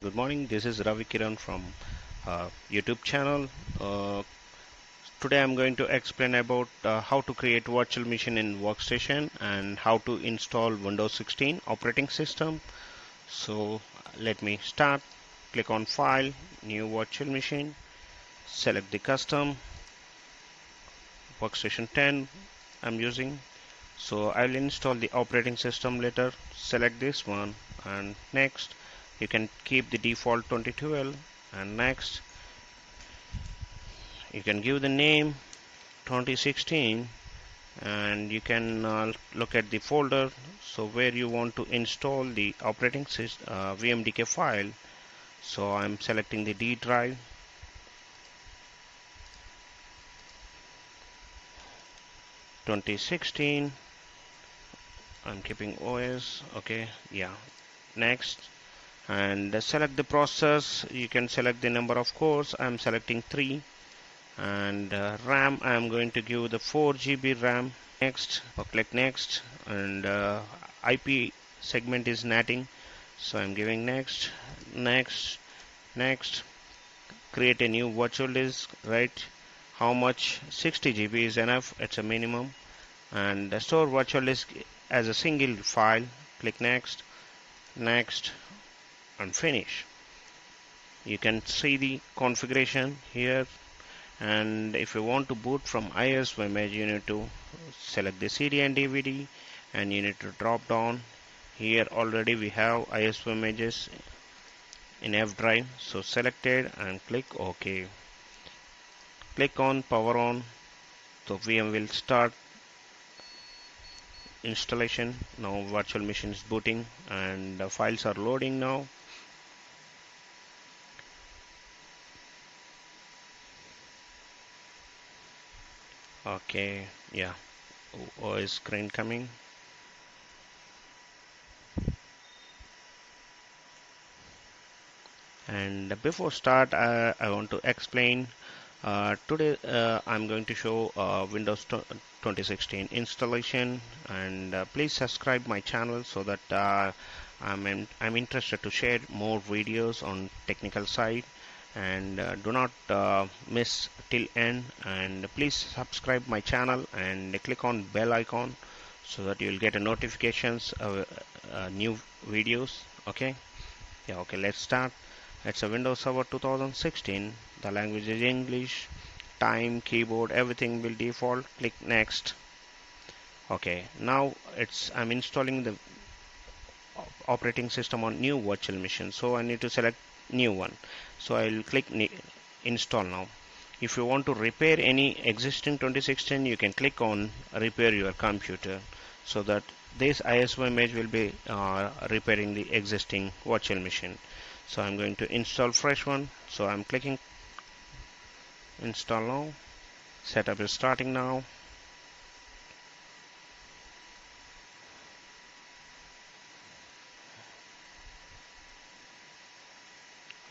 Good morning. This is Ravi Kiran from YouTube channel. Uh, Today I'm going to explain about how to create virtual machine in workstation and how to install Windows 16 operating system. So let me start. Click on File, New Virtual Machine. Select the custom workstation 10 I'm using. So I'll install the operating system later. Select this one and next. You can keep the default 2012 and next. You can give the name 2016 and you can look at the folder, so where you want to install the operating system VMDK file. So I'm selecting the D drive. "2016" I'm keeping OS. Okay, yeah, next. And select the process. You can select the number of cores. I'm selecting 3. And RAM, I'm going to give the 4 GB RAM. Next, or click next. And IP segment is netting, so I'm giving next, next, next. Create a new virtual disk, right? How much? 60 GB is enough, it's a minimum. And store virtual disk as a single file. Click next, next, and finish. You can see the configuration here. And if you want to boot from ISO image, you need to select the CD and DVD, and you need to drop down. Here already we have ISO images in F drive, so selected and click OK. Click on power on, so VM will start installation. Now virtual machine is booting and the files are loading now. Okay, yeah, OS screen coming. And before start, I want to explain. Today I'm going to show Windows 2016 installation, and please subscribe my channel so that I'm interested to share more videos on technical side. And do not miss till end, and please subscribe my channel and click on bell icon so that you'll get a notifications of new videos. Okay, yeah, okay, let's start. It's a Windows Server 2016. The language is English. Time, keyboard, everything will default. Click next. Okay, now I'm installing the operating system on new virtual machine. So I need to select new one. So I'll click install now. If you want to repair any existing 2016, you can click on repair your computer, so that this ISO image will be repairing the existing virtual machine. So I'm going to install fresh one. So I'm clicking install now. Setup is starting now.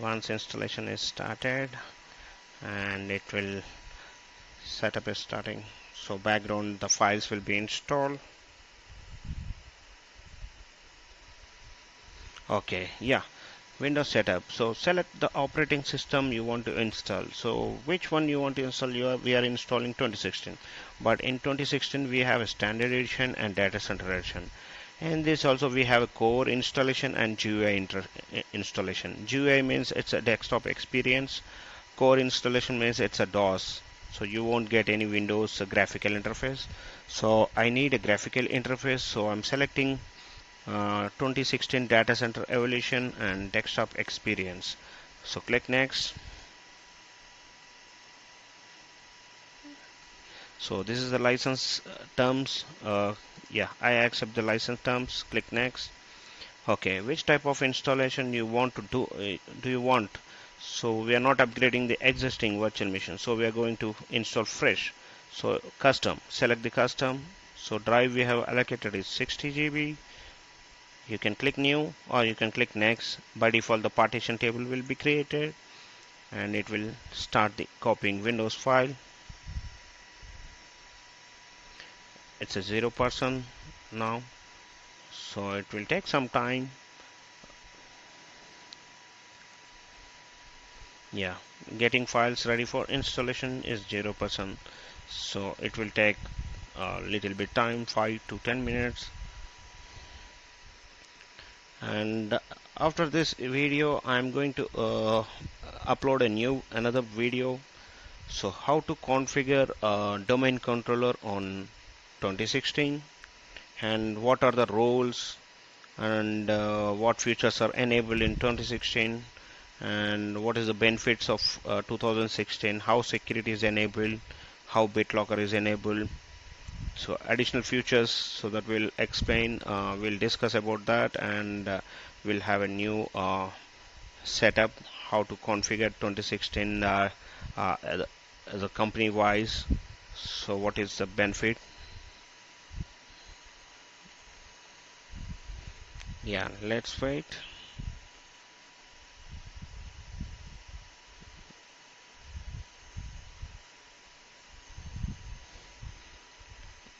Once installation is started, and it will setup is starting. So background the files will be installed. Okay, yeah, Windows setup. So select the operating system you want to install. So which one you want to install? We are installing 2016, but in 2016 we have a standard edition and data center edition. And this also we have a core installation and GUI installation. GUI means it's a desktop experience. Core installation means it's a DOS. So you won't get any Windows graphical interface. So I need a graphical interface. So I'm selecting 2016 data center evolution and desktop experience. So click next. So this is the license terms. Yeah, I accept the license terms. Click next. Okay, which type of installation you want to do? Do you want? So we are not upgrading the existing virtual machine. So we are going to install fresh. So custom. Select the custom. So drive we have allocated is 60 GB. You can click new or you can click next. By default the partition table will be created and it will start the copying Windows file. It's a 0% now, so it will take some time. Yeah, getting files ready for installation is 0%, so it will take a little bit time, 5 to 10 minutes. And after this video I'm going to upload another video. So how to configure a domain controller on 2016, and what are the roles, and what features are enabled in 2016, and what is the benefits of 2016, how security is enabled, how BitLocker is enabled, so additional features. So that we'll explain, we'll discuss about that, and we'll have a new setup, how to configure 2016 as a company wise. So what is the benefit? Yeah, let's wait.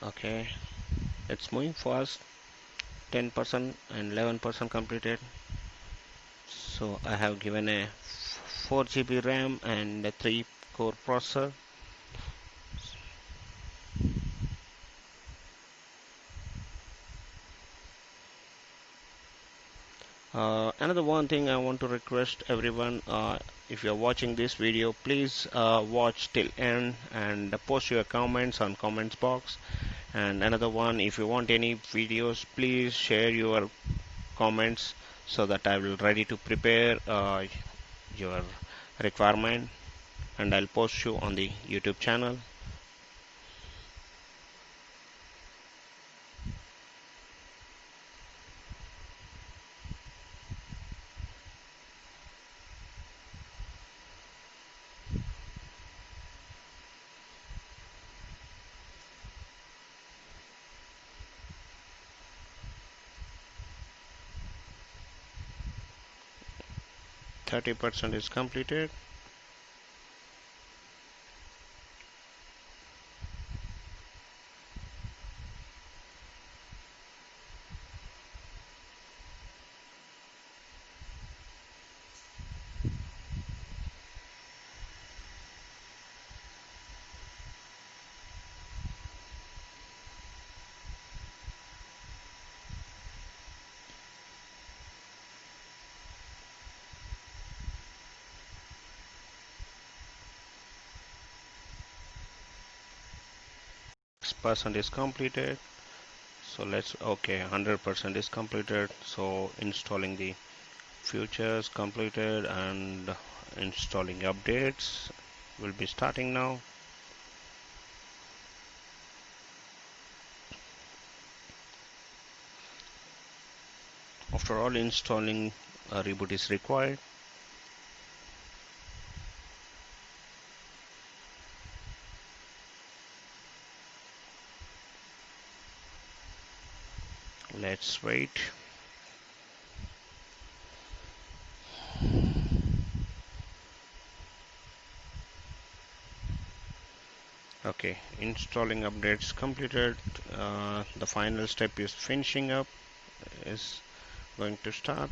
Okay, it's moving fast. 10% and 11% completed. So I have given a 4 GB RAM and a 3 core processor. Another one thing I want to request everyone, if you're watching this video, please watch till end and post your comments on comments box. And another one, if you want any videos, please share your comments so that I will ready to prepare your requirement, and I'll post you on the YouTube channel. – 30% is completed. Percent is completed. So let's, okay, 100% is completed. So installing the features completed, and installing updates will be starting now. After all, installing a reboot is required. Let's wait. Okay, installing updates completed. The final step is finishing up, is going to start.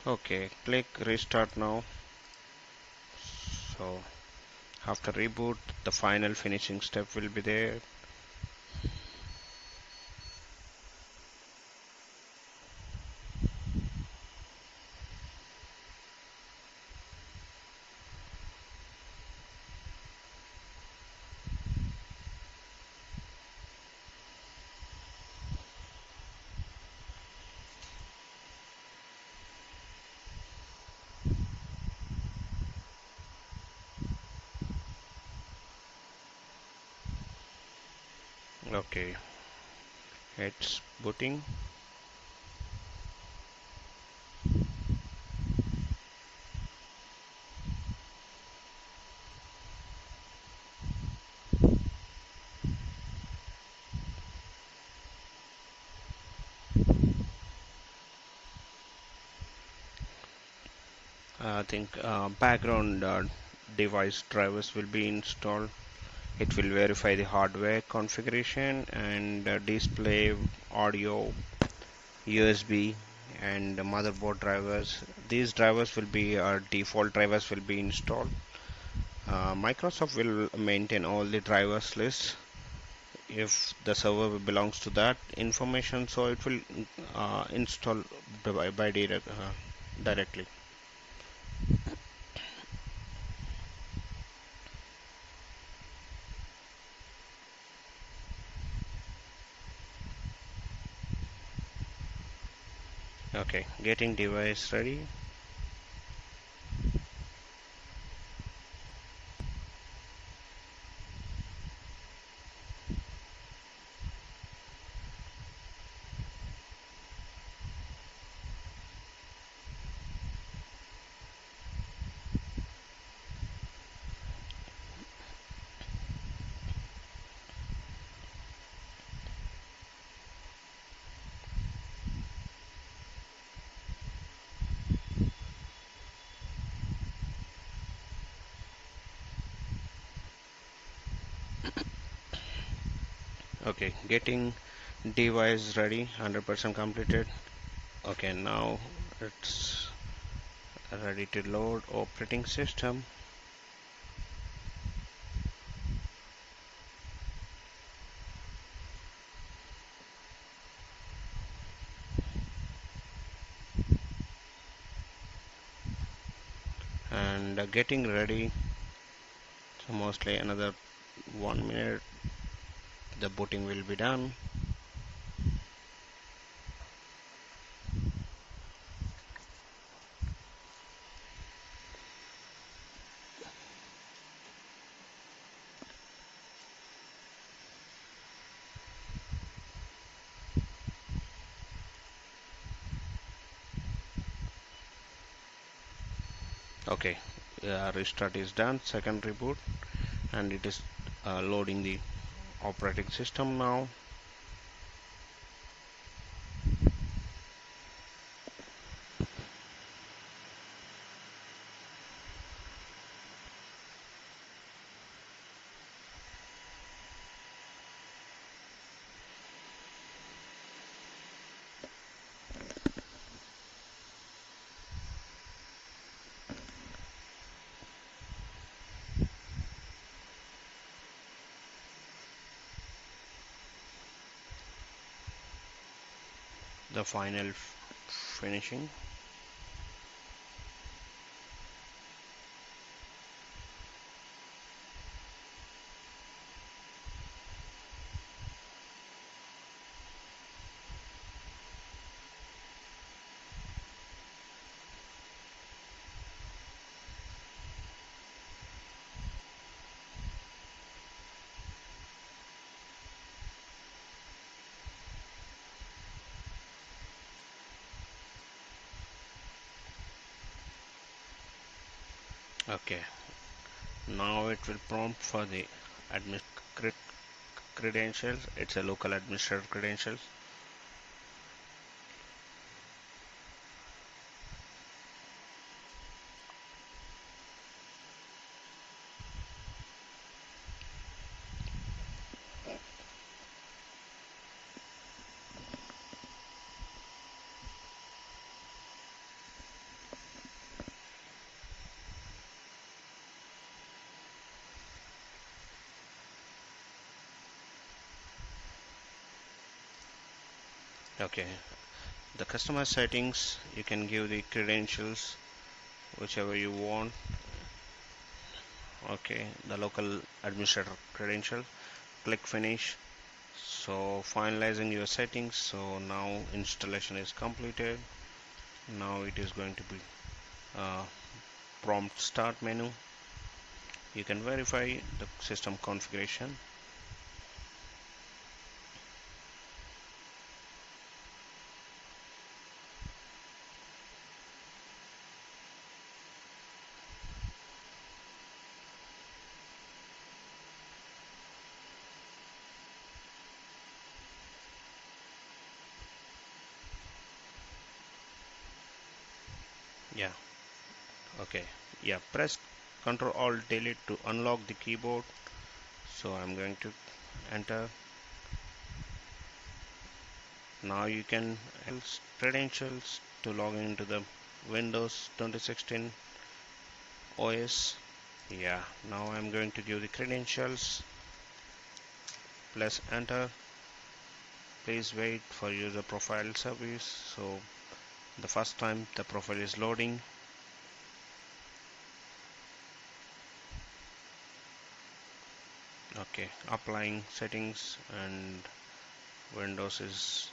Okay, click restart now. So after reboot, the final finishing step will be there. Okay, it's booting. I think background device drivers will be installed It will verify the hardware configuration and display, audio, USB, and motherboard drivers. These drivers will be default drivers will be installed. Microsoft will maintain all the drivers lists if the server belongs to that information, so it will install directly. Okay, getting device ready. Okay, getting device ready, 100% completed. Okay, now it's ready to load operating system. And getting ready, so mostly another 1 minute the booting will be done. Okay, restart is done, second reboot, and it is loading the operating system now. The final finishing. Okay, now it will prompt for the admin credentials. It's a local administrator credentials. Okay, the customer settings, you can give the credentials whichever you want. Okay, the local administrator credential, click finish. So finalizing your settings. So now installation is completed. Now it is going to be uh, prompt start menu. You can verify the system configuration. Yeah, okay, yeah, press Ctrl Alt Delete to unlock the keyboard. So I'm going to enter. Now you can use credentials to log into the Windows 2016 OS. Yeah, now I'm going to give the credentials. Press enter. Please wait for user profile service. So the first time the profile is loading. Okay, applying settings, and Windows is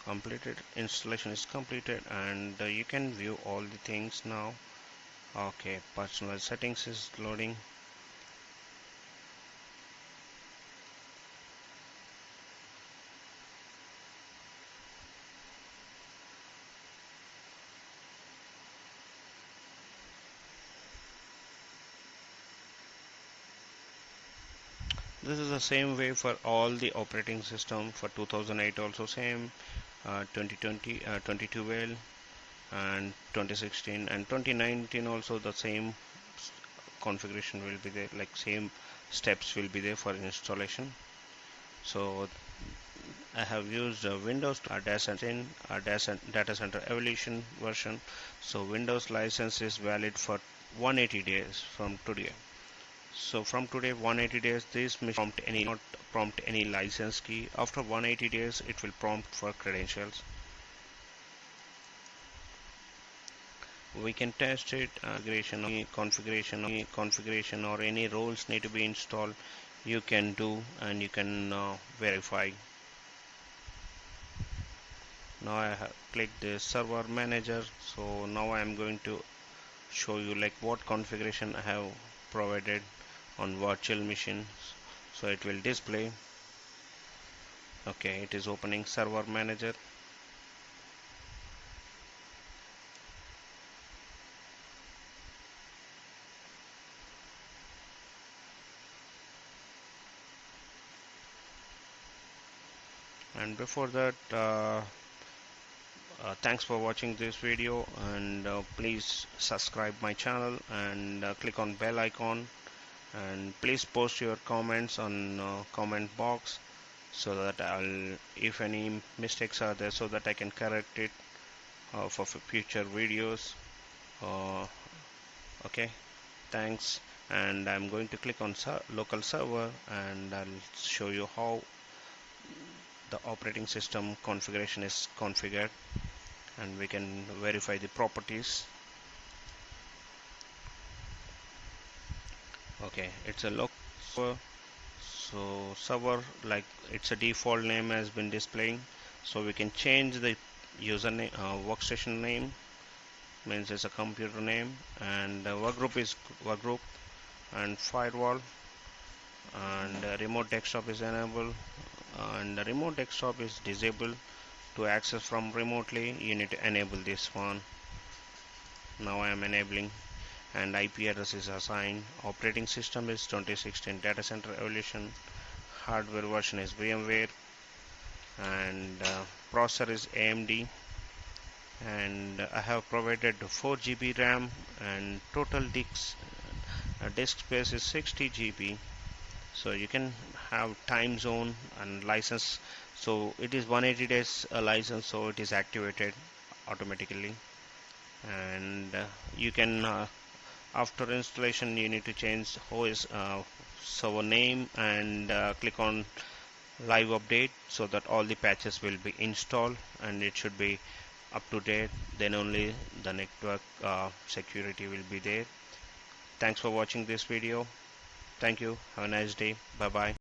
completed, installation is completed, and you can view all the things now. Okay, personal settings is loading. This is the same way for all the operating system. For 2008 also same, 2020, 2012 and 2016 and 2019 also the same configuration will be there, like same steps will be there for installation. So I have used Windows data center evolution version. So Windows license is valid for 180 days from today. So from today 180 days, this may not prompt any license key. After 180 days it will prompt for credentials. We can test it. Configuration or any roles need to be installed, you can do, and you can verify. Now I have clicked the server manager. So now I am going to show you like what configuration I have provided on virtual machines. So it will display. Okay, it is opening server manager. And before that, thanks for watching this video, and please subscribe my channel and click on bell icon, and please post your comments on comment box, so that if any mistakes are there, so that I can correct it for future videos. uh, okay, thanks. And I'm going to click on local server, and I'll show you how the operating system configuration is configured, and we can verify the properties. Okay, it's a local server. So server, like it's a default name has been displaying, so we can change the username, workstation name means it's a computer name, and workgroup is workgroup, and firewall, and remote desktop is enabled, and the remote desktop is disabled. To access from remotely, you need to enable this one. Now I am enabling, and IP address is assigned. Operating system is 2016 data center evolution. Hardware version is VMware, and processor is AMD, and I have provided 4 GB RAM, and total disk space is 60 GB. So you can have time zone and license. So it is 180 days license, so it is activated automatically. And you can after installation, you need to change OS server name, and click on live update, so that all the patches will be installed and it should be up to date. Then only the network security will be there. Thanks for watching this video. Thank you. Have a nice day. Bye bye.